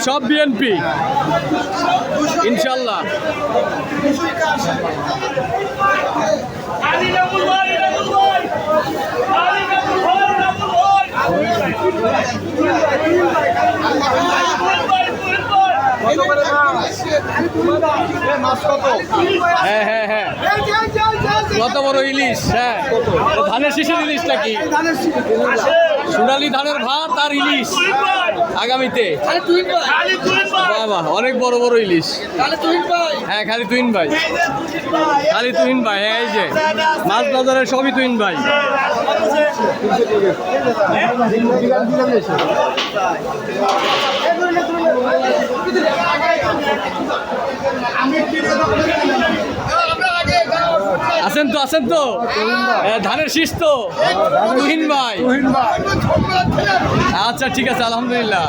সব বিএনপি ইনশাল্লাহ। হ্যাঁ হ্যাঁ হ্যাঁ, কত বড় ইলিশ! হ্যাঁ, ধানের শীষের ইলিশ নাকি? সোনালি ধানের ভাত আর ইলিশ আগামীতে। বাবা, অনেক বড় বড় ইলিশ। হ্যাঁ, খালি তুহিন ভাই, খালি তুহিন ভাই। হ্যাঁ, এই যে মাছ বাজারের সবই তুহিন ভাই। আছেন তো, আছেন তো, ধানের শীষ তো তুহিন ভাই। আচ্ছা, ঠিক আছে, আলহামদুলিল্লাহ।